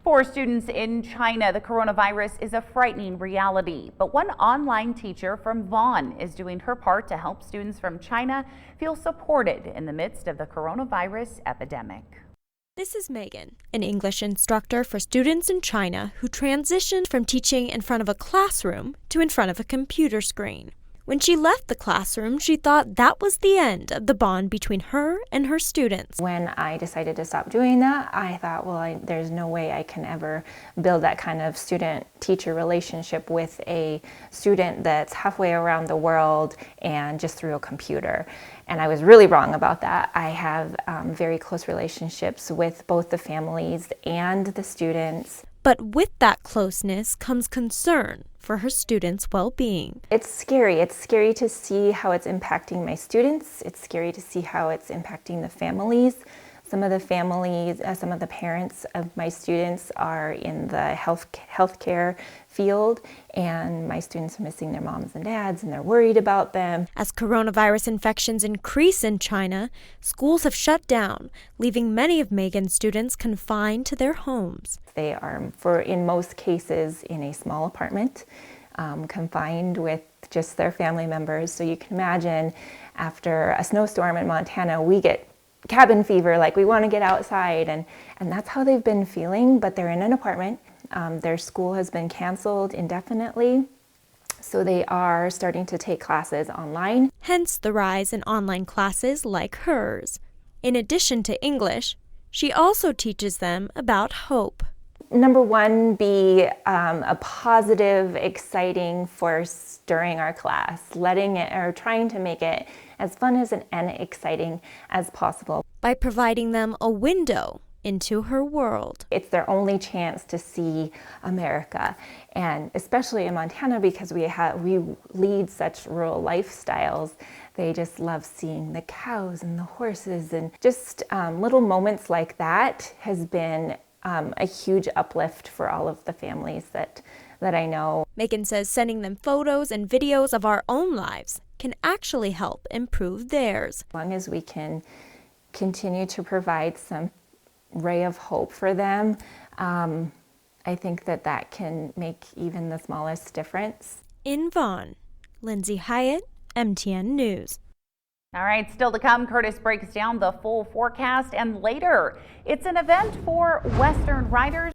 For students in China, the coronavirus is a frightening reality, but one online teacher from Vaughan is doing her part to help students from China feel supported in the midst of the coronavirus epidemic. This is Megan, an English instructor for students in China who transitioned from teaching in front of a classroom to in front of a computer screen. When she left the classroom, she thought that was the end of the bond between her and her students. When I decided to stop doing that, I thought, well, there's no way I can ever build that kind of student-teacher relationship with a student that's halfway around the world and just through a computer. And I was really wrong about that. I have very close relationships with both the families and the students. But with that closeness comes concern for her students' well-being. It's scary. It's scary to see how it's impacting my students. It's scary to see how it's impacting the families. Some of the parents of my students are in the healthcare field, and my students are missing their moms and dads, and they're worried about them. As coronavirus infections increase in China, schools have shut down, leaving many of Megan's students confined to their homes. They are, in most cases, in a small apartment, confined with just their family members. So you can imagine, after a snowstorm in Montana, we get cabin fever, like we want to get outside, and that's how they've been feeling, but they're in an apartment. Their school has been canceled indefinitely, so they are starting to take classes online. Hence the rise in online classes like hers. In addition to English, she also teaches them about hope. Number one, be a positive, exciting force during our class, trying to make it as fun and exciting as possible. By providing them a window into her world. It's their only chance to see America, and especially in Montana, because we lead such rural lifestyles. They just love seeing the cows and the horses, and just little moments like that has been a huge uplift for all of the families that I know. Megan says sending them photos and videos of our own lives can actually help improve theirs. As long as we can continue to provide some ray of hope for them, I think that can make even the smallest difference. In Vaughan, Lindsay Hyatt, MTN News. All right, still to come, Curtis breaks down the full forecast, and later, it's an event for Western riders.